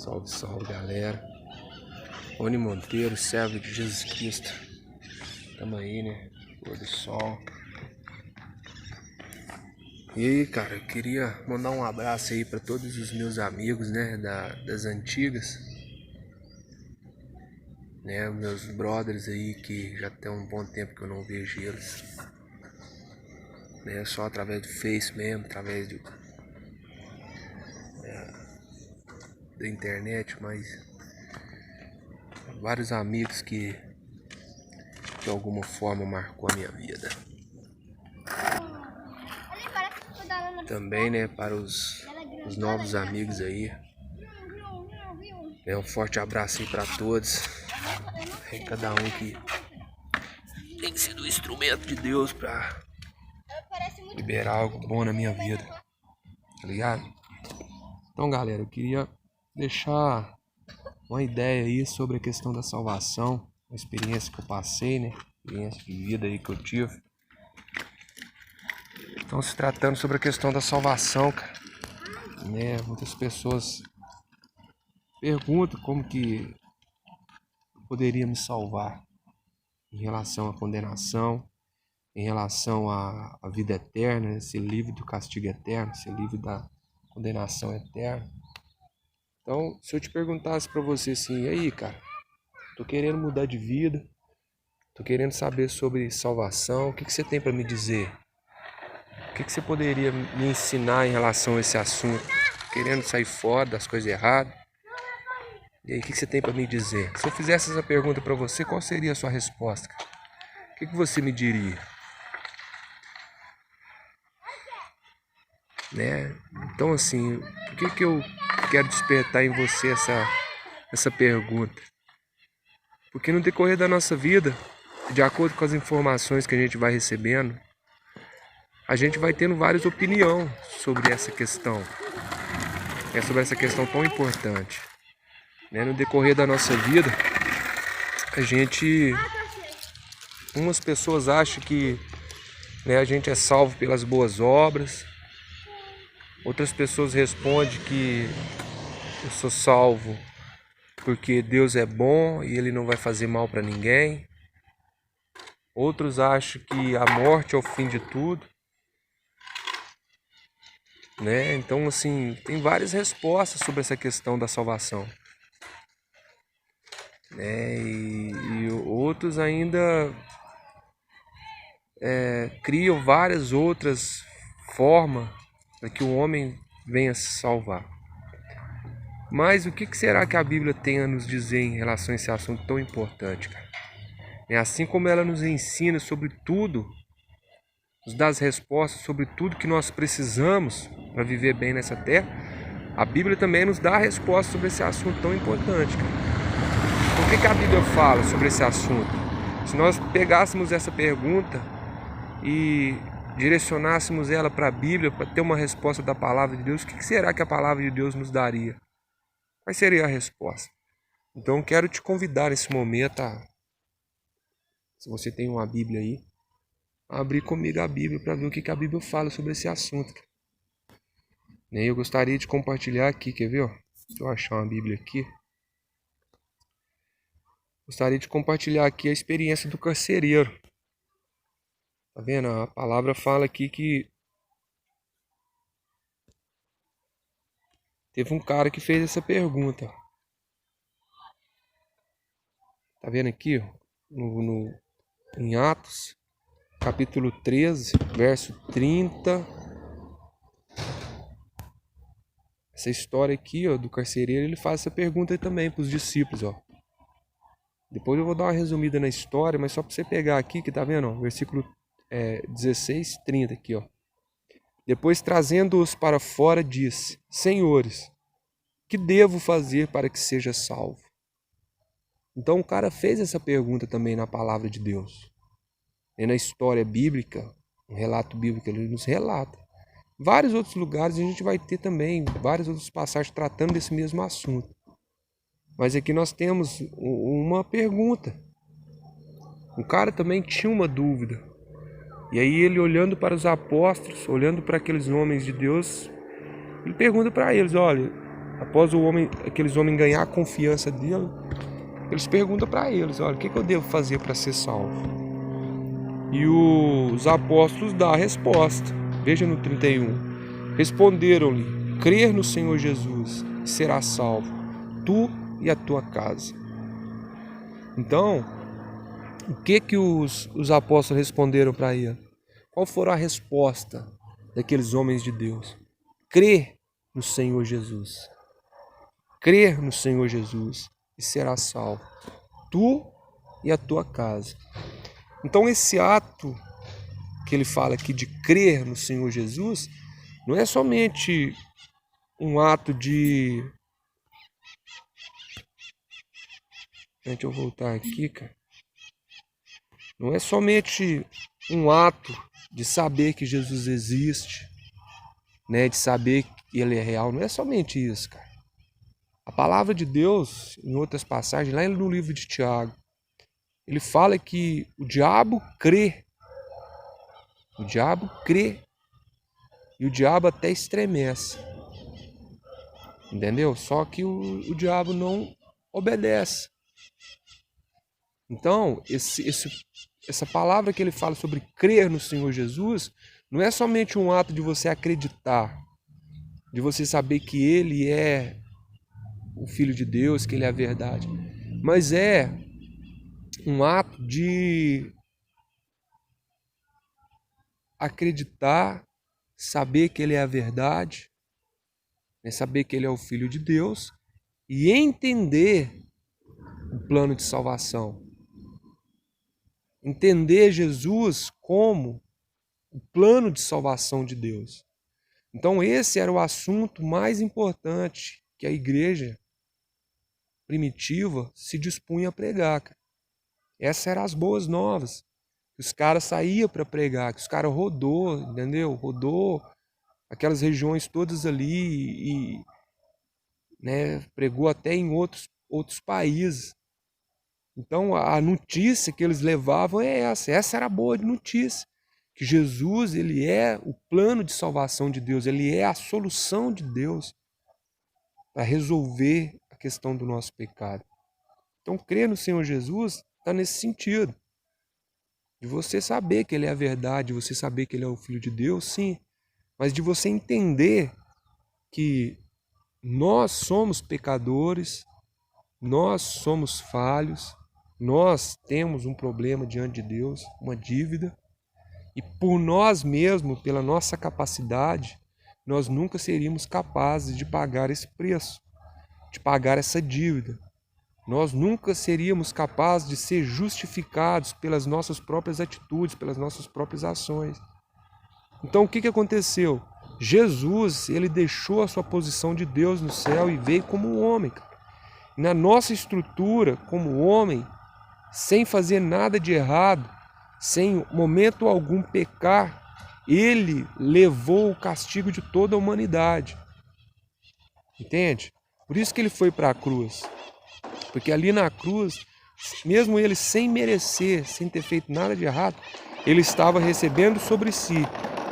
Salve, salve, galera. Rony Monteiro, servo de Jesus Cristo. Tamo aí, né? Pôr do sol. E aí, cara, eu queria mandar um abraço aí pra todos os meus amigos, né? Das antigas. Né? Meus brothers aí que já tem um bom tempo que eu não vejo eles. Né? Só através do Face mesmo, através da internet, mas vários amigos que de alguma forma marcou a minha vida. Também, né, para os novos amigos aí, um forte abraço aí para todos, cada um que tem sido um instrumento de Deus para liberar algo bom na minha vida, tá ligado? Então, galera, eu queria deixar uma ideia aí sobre a questão da salvação, a experiência que eu passei, né, experiência de vida aí que eu tive. Então, se tratando sobre a questão da salvação, cara, né, muitas pessoas perguntam como que eu poderia me salvar em relação à condenação, em relação à vida eterna, ser livre do castigo eterno, ser livre da condenação eterna. Então, se eu te perguntasse pra você assim, e aí, cara, tô querendo mudar de vida, tô querendo saber sobre salvação, o que você tem pra me dizer? O que você poderia me ensinar em relação a esse assunto? Querendo sair fora das coisas erradas? E aí, o que você tem para me dizer? Se eu fizesse essa pergunta para você, qual seria a sua resposta? O que você me diria? Né? Então, assim, por que eu quero despertar em você essa pergunta? Porque no decorrer da nossa vida, de acordo com as informações que a gente vai recebendo, a gente vai tendo várias opiniões sobre essa questão. Sobre essa questão tão importante. Né? No decorrer da nossa vida, umas pessoas acham que, né, a gente é salvo pelas boas obras. Outras pessoas respondem que eu sou salvo porque Deus é bom e Ele não vai fazer mal para ninguém. Outros acham que a morte é o fim de tudo. Né? Então, assim, tem várias respostas sobre essa questão da salvação. Né? E outros ainda criam várias outras formas para que o homem venha se salvar. Mas o que será que a Bíblia tem a nos dizer em relação a esse assunto tão importante, cara? Assim como ela nos ensina sobre tudo, nos dá as respostas sobre tudo que nós precisamos para viver bem nessa terra, a Bíblia também nos dá a resposta sobre esse assunto tão importante, cara. Por que a Bíblia fala sobre esse assunto? Se nós pegássemos essa pergunta e direcionássemos ela para a Bíblia, para ter uma resposta da palavra de Deus, o que será que a palavra de Deus nos daria? Qual seria a resposta? Então eu quero te convidar nesse momento se você tem uma Bíblia aí, a abrir comigo a Bíblia para ver o que a Bíblia fala sobre esse assunto. Eu gostaria de compartilhar aqui, quer ver? Deixa eu achar uma Bíblia aqui. Gostaria de compartilhar aqui a experiência do carcereiro. Tá vendo? A palavra fala aqui que teve um cara que fez essa pergunta. Tá vendo aqui? Em Atos, capítulo 13, verso 30. Essa história aqui, ó, do carcereiro, ele faz essa pergunta também para os discípulos, ó. Depois eu vou dar uma resumida na história, mas só para você pegar aqui, que tá vendo, ó, versículo 16, 30 aqui, ó. Depois, trazendo-os para fora, disse: Senhores, que devo fazer para que seja salvo? Então o cara fez essa pergunta também na palavra de Deus. E na história bíblica, um relato bíblico, ele nos relata. Vários outros lugares a gente vai ter também várias outras passagens tratando desse mesmo assunto. Mas aqui nós temos uma pergunta. O cara também tinha uma dúvida. E aí ele, olhando para os apóstolos, olhando para aqueles homens de Deus, ele pergunta para eles: olha, após aqueles homens ganhar a confiança dele, eles perguntam para eles, olha, o que eu devo fazer para ser salvo? E os apóstolos dão a resposta. Veja no 31. Responderam-lhe, crer no Senhor Jesus e serás salvo, tu e a tua casa. Então, o que os apóstolos responderam para ele? Qual foi a resposta daqueles homens de Deus? Crer no Senhor Jesus. Crer no Senhor Jesus e serás salvo, tu e a tua casa. Então esse ato que ele fala aqui de crer no Senhor Jesus não é somente um ato de... Deixa eu voltar aqui, cara. Não é somente um ato de saber que Jesus existe, né, de saber que ele é real. Não é somente isso, cara. A palavra de Deus, em outras passagens, lá no livro de Tiago, ele fala que o diabo crê. O diabo crê. E o diabo até estremece. Entendeu? Só que o diabo não obedece. Então, essa palavra que ele fala sobre crer no Senhor Jesus, não é somente um ato de você acreditar, de você saber que ele é o Filho de Deus, que ele é a verdade, mas é um ato de acreditar, saber que ele é a verdade, né? Saber que ele é o Filho de Deus e entender o plano de salvação. Entender Jesus como o plano de salvação de Deus. Então esse era o assunto mais importante que a igreja primitiva se dispunha a pregar, cara. Essas eram as boas novas. Os caras saíam para pregar, que os caras rodou, entendeu? Rodou aquelas regiões todas ali e, né, pregou até em outros países. Então a notícia que eles levavam é essa. Essa era a boa notícia. Que Jesus, ele é o plano de salvação de Deus, ele é a solução de Deus para resolver a questão do nosso pecado. Então, crer no Senhor Jesus está nesse sentido, de você saber que ele é a verdade, de você saber que ele é o Filho de Deus, sim, mas de você entender que nós somos pecadores, nós somos falhos, nós temos um problema diante de Deus, uma dívida, e por nós mesmos, pela nossa capacidade, nós nunca seríamos capazes de pagar esse preço, de pagar essa dívida. Nós nunca seríamos capazes de ser justificados pelas nossas próprias atitudes, pelas nossas próprias ações. Então o que aconteceu? Jesus, ele deixou a sua posição de Deus no céu e veio como um homem. Na nossa estrutura, como homem, sem fazer nada de errado, sem momento algum pecar, ele levou o castigo de toda a humanidade. Entende? Por isso que ele foi para a cruz. Porque ali na cruz, mesmo ele sem merecer, sem ter feito nada de errado, ele estava recebendo sobre si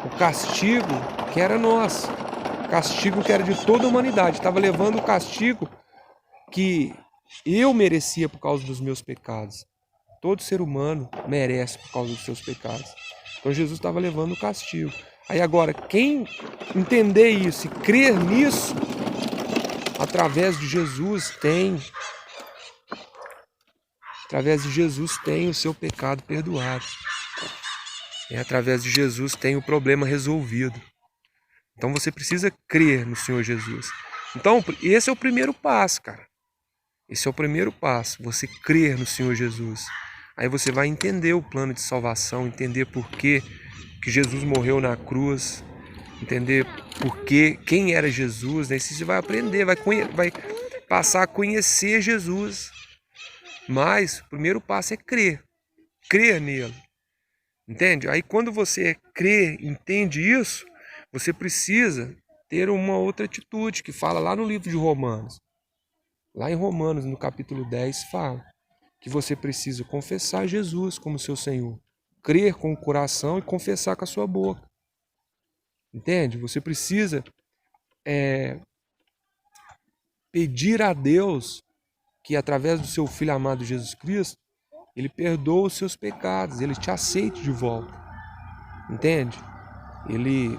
o castigo que era nosso. O castigo que era de toda a humanidade. Estava levando o castigo que eu merecia por causa dos meus pecados. Todo ser humano merece por causa dos seus pecados. Então Jesus estava levando o castigo. Aí agora, quem entender isso e crer nisso, através de Jesus tem o seu pecado perdoado. Através de Jesus tem o problema resolvido. Então você precisa crer no Senhor Jesus. Então esse é o primeiro passo, cara. Esse é o primeiro passo, você crer no Senhor Jesus. Aí você vai entender o plano de salvação, entender por que Jesus morreu na cruz, entender quem era Jesus, né? Você vai aprender, vai passar a conhecer Jesus. Mas o primeiro passo é crer nele, entende? Aí quando você crê, entende isso, você precisa ter uma outra atitude que fala lá no livro de Romanos. Lá em Romanos, no capítulo 10, fala que você precisa confessar Jesus como seu Senhor, crer com o coração e confessar com a sua boca. Entende? Você precisa pedir a Deus que através do seu Filho amado Jesus Cristo, Ele perdoa os seus pecados, Ele te aceite de volta, entende? Ele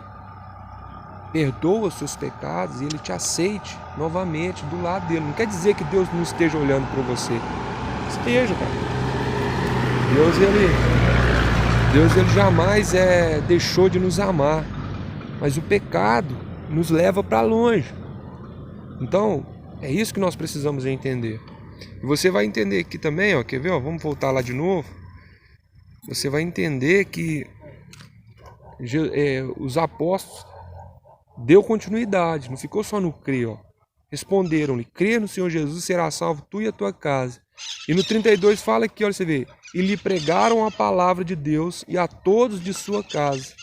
perdoa os seus pecados e Ele te aceite novamente do lado dele. Não quer dizer que Deus não esteja olhando para você. Esteja, cara. Deus ele jamais deixou de nos amar, mas o pecado nos leva para longe. Então, é isso que nós precisamos entender. E você vai entender aqui também, ó, quer ver? Ó, vamos voltar lá de novo. Você vai entender que os apóstolos deu continuidade, não ficou só no crer, ó. Responderam-lhe: crê no Senhor Jesus, será salvo tu e a tua casa. E no 32 fala aqui, olha, você vê, e lhe pregaram a palavra de Deus e a todos de sua casa.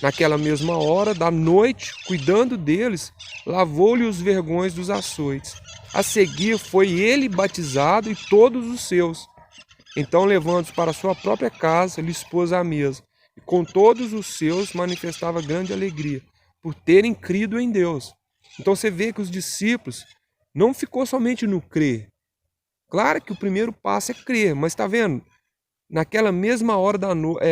Naquela mesma hora da noite, cuidando deles, lavou-lhe os vergões dos açoites. A seguir foi ele batizado e todos os seus. Então, levando-os para sua própria casa, lhe expôs à mesa. E com todos os seus manifestava grande alegria, por terem crido em Deus. Então você vê que os discípulos não ficou somente no crer. Claro que o primeiro passo é crer, mas está vendo? Naquela mesma hora da noite,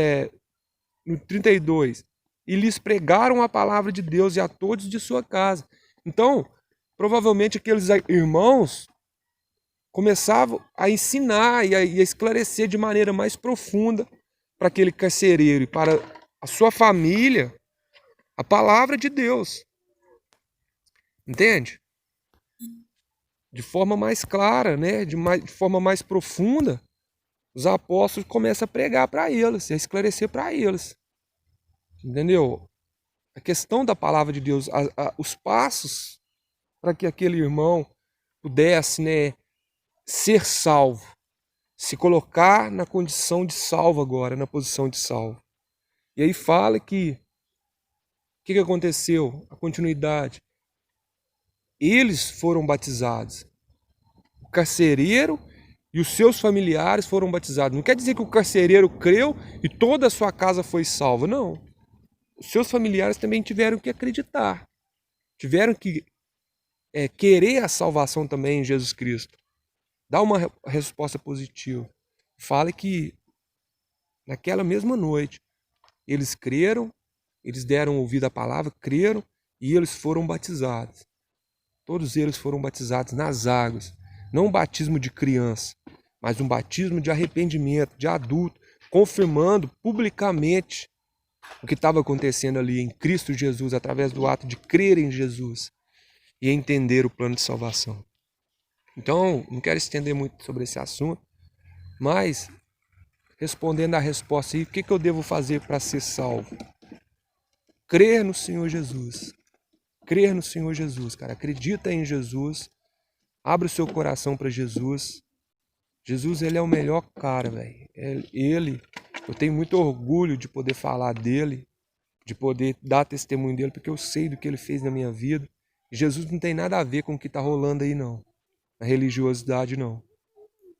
no 32, e lhes pregaram a palavra de Deus e a todos de sua casa. Então, provavelmente aqueles irmãos começavam a ensinar e a esclarecer de maneira mais profunda para aquele carcereiro e para a sua família a palavra de Deus. Entende? De forma mais clara, né? De forma mais profunda, os apóstolos começam a pregar para eles, a esclarecer para eles. Entendeu? A questão da palavra de Deus, os passos para que aquele irmão pudesse, né, ser salvo, se colocar na condição de salvo agora, na posição de salvo. E aí fala que o que aconteceu? A continuidade. Eles foram batizados. O carcereiro e os seus familiares foram batizados. Não quer dizer que o carcereiro creu e toda a sua casa foi salva. Não. Os seus familiares também tiveram que acreditar. Tiveram que querer a salvação também em Jesus Cristo. Dá uma resposta positiva. Fala que naquela mesma noite eles creram, eles deram ouvido à palavra, creram e eles foram batizados. Todos eles foram batizados nas águas. Não um batismo de criança, mas um batismo de arrependimento, de adulto, confirmando publicamente o que estava acontecendo ali em Cristo Jesus, através do ato de crer em Jesus e entender o plano de salvação. Então, não quero estender muito sobre esse assunto, mas respondendo à resposta aí, o que eu devo fazer para ser salvo? Crer no Senhor Jesus. Crer no Senhor Jesus, cara. Acredita em Jesus. Abre o seu coração para Jesus. Jesus, ele é o melhor cara, velho. Eu tenho muito orgulho de poder falar dele, de poder dar testemunho dele, porque eu sei do que ele fez na minha vida. Jesus não tem nada a ver com o que está rolando aí, não. A religiosidade, não.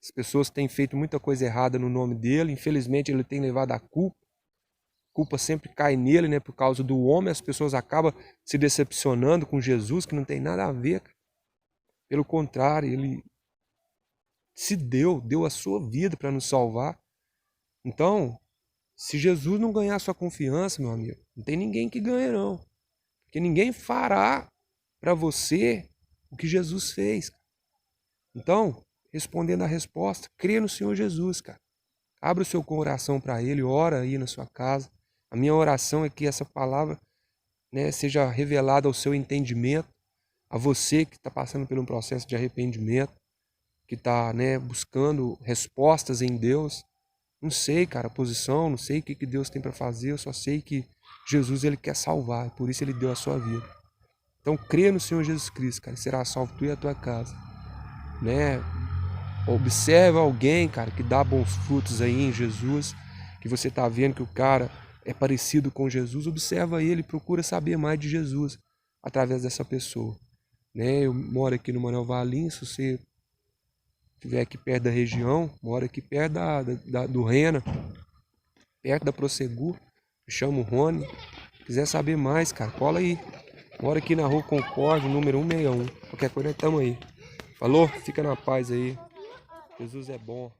As pessoas têm feito muita coisa errada no nome dele. Infelizmente, ele tem levado a culpa. A culpa sempre cai nele, né? Por causa do homem, as pessoas acabam se decepcionando com Jesus, que não tem nada a ver. Pelo contrário, ele se deu a sua vida para nos salvar. Então, se Jesus não ganhar sua confiança, meu amigo, não tem ninguém que ganhe, não. Porque ninguém fará para você o que Jesus fez. Então, respondendo a resposta, crê no Senhor Jesus, cara. Abre o seu coração para Ele, ora aí na sua casa. A minha oração é que essa palavra, né, seja revelada ao seu entendimento, a você que está passando por um processo de arrependimento, que está, né, buscando respostas em Deus. Não sei, cara, a posição, não sei o que Deus tem para fazer, eu só sei que Jesus, ele quer salvar, por isso ele deu a sua vida. Então, crê no Senhor Jesus Cristo, cara, será salvo tu e a tua casa. Né? Observa alguém, cara, que dá bons frutos aí em Jesus, que você está vendo que o cara é parecido com Jesus, observa ele, procura saber mais de Jesus através dessa pessoa. Né? Eu moro aqui no Manuel Valim, se você estiver aqui perto da região, moro aqui perto do Rena, perto da Prosegur, me chamo Rony. Se quiser saber mais, cara, cola aí. Moro aqui na Rua Concórdia, número 161. Qualquer coisa, tamo aí. Falou? Fica na paz aí. Jesus é bom.